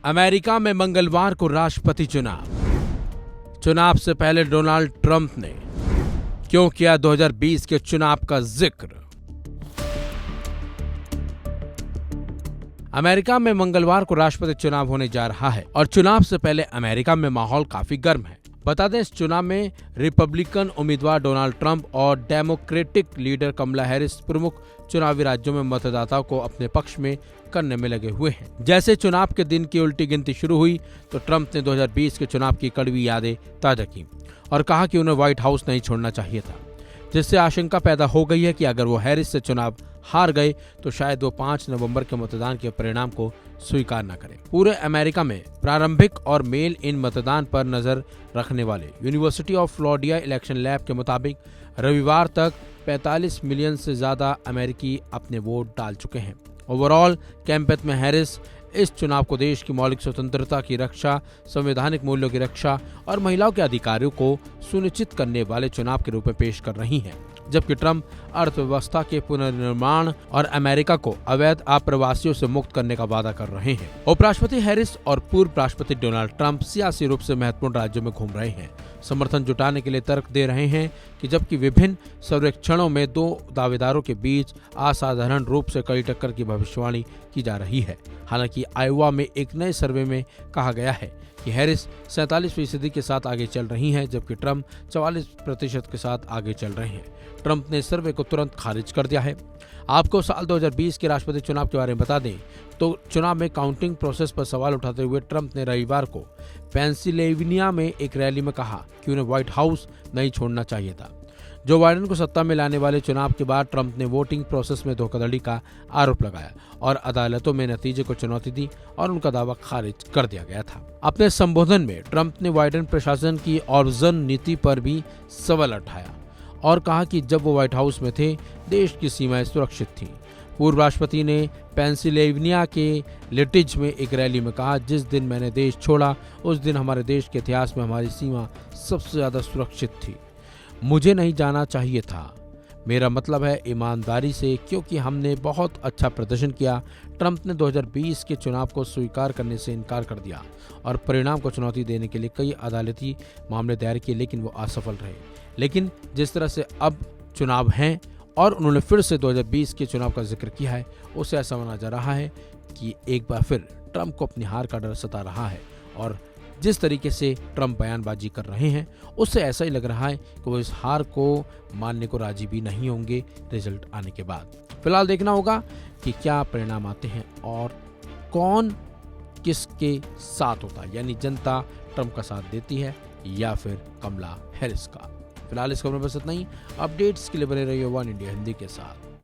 America में मंगलवार को राष्ट्रपति चुनाव से पहले डोनाल्ड ट्रंप ने क्यों किया 2020 के चुनाव का जिक्र। अमेरिका में मंगलवार को राष्ट्रपति चुनाव होने जा रहा है और चुनाव से पहले अमेरिका में माहौल काफी गर्म है। बता दें, इस चुनाव में रिपब्लिकन उम्मीदवार डोनाल्ड ट्रंप और डेमोक्रेटिक लीडर कमला हैरिस प्रमुख चुनावी राज्यों में मतदाताओं को अपने पक्ष में करने में लगे हुए हैं। जैसे चुनाव के दिन की उल्टी गिनती शुरू हुई तो ट्रंप ने 2020 के चुनाव की कड़वी यादें ताजा की और कहा कि उन्हें व्हाइट हाउस नहीं छोड़ना चाहिए था, जिससे आशंका पैदा हो गई है कि अगर वो हैरिस से चुनाव हार गए तो शायद वो 5 नवंबर के मतदान के परिणाम को स्वीकार न करें। पूरे अमेरिका में प्रारंभिक और मेल इन मतदान पर नजर रखने वाले university of Florida election lab के मुताबिक रविवार तक 45 मिलियन से ज्यादा अमेरिकी अपने वोट डाल चुके हैं। ओवरऑल कैंपेन में हैरिस इस चुनाव को देश की मौलिक स्वतंत्रता की रक्षा, संवैधानिक मूल्यों की रक्षा और महिलाओं के अधिकारों को सुनिश्चित करने वाले चुनाव के रूप में पेश कर रही हैं, जबकि ट्रंप अर्थव्यवस्था के पुनर्निर्माण और अमेरिका को अवैध आप्रवासियों से मुक्त करने का वादा कर रहे हैं। उपराष्ट्रपति हैरिस और पूर्व राष्ट्रपति डोनाल्ड ट्रंप सियासी रूप से महत्वपूर्ण राज्यों में घूम रहे हैं, समर्थन जुटाने के लिए तर्क दे रहे हैं कि जबकि विभिन्न सर्वेक्षणों में दो दावेदारों के बीच असाधारण रूप से कड़ी टक्कर की भविष्यवाणी की जा रही है। हालांकि आयोवा में एक नए सर्वे में कहा गया है कि हैरिस 47% के साथ आगे चल रही हैं, जबकि ट्रंप 44% के साथ आगे चल रहे हैं। ट्रंप ने सर्वे को तुरंत खारिज कर दिया है। आपको साल 2020 के राष्ट्रपति चुनाव के बारे में बता दें तो चुनाव में काउंटिंग प्रोसेस पर सवाल उठाते हुए ट्रंप ने रविवार को पेंसिल्वेनिया में एक रैली में कहा कि उन्हें व्हाइट हाउस नहीं छोड़ना चाहिए था। जो बाइडेन को सत्ता में लाने वाले चुनाव के बाद ट्रंप ने वोटिंग प्रोसेस में धोखाधड़ी का आरोप लगाया और अदालतों में नतीजे को चुनौती दी और उनका दावा खारिज कर दिया गया था। अपने संबोधन में ट्रंप ने बाइडेन प्रशासन की ऑर्जन नीति पर भी सवाल उठाया और कहा कि जब वो व्हाइट हाउस में थे, देश की सीमाएं सुरक्षित थीं। पूर्व राष्ट्रपति ने पेंसिल्वेनिया के लिटिज में एक रैली में कहा, जिस दिन मैंने देश छोड़ा उस दिन हमारे देश के इतिहास में हमारी सीमा सबसे ज्यादा सुरक्षित थी। मुझे नहीं जाना चाहिए था, मेरा मतलब है ईमानदारी से, क्योंकि हमने बहुत अच्छा प्रदर्शन किया। ट्रंप ने 2020 के चुनाव को स्वीकार करने से इनकार कर दिया और परिणाम को चुनौती देने के लिए कई अदालती मामले दायर किए, लेकिन वो असफल रहे। लेकिन जिस तरह से अब चुनाव हैं और उन्होंने फिर से 2020 के चुनाव का जिक्र किया है, उससे ऐसा माना जा रहा है कि एक बार फिर ट्रंप को अपनी हार का डर सता रहा है और जिस तरीके से ट्रंप बयानबाजी कर रहे हैं उससे ऐसा ही लग रहा है कि वो इस हार को मानने को राजी भी नहीं होंगे रिजल्ट आने के बाद। फिलहाल देखना होगा कि क्या परिणाम आते हैं और कौन किसके साथ होता है, यानी जनता ट्रंप का साथ देती है या फिर कमला हैरिस का। फिलहाल इस खबर में बस इतना ही। अपडेट्स के लिए बने रहिए वन इंडिया हिंदी के साथ।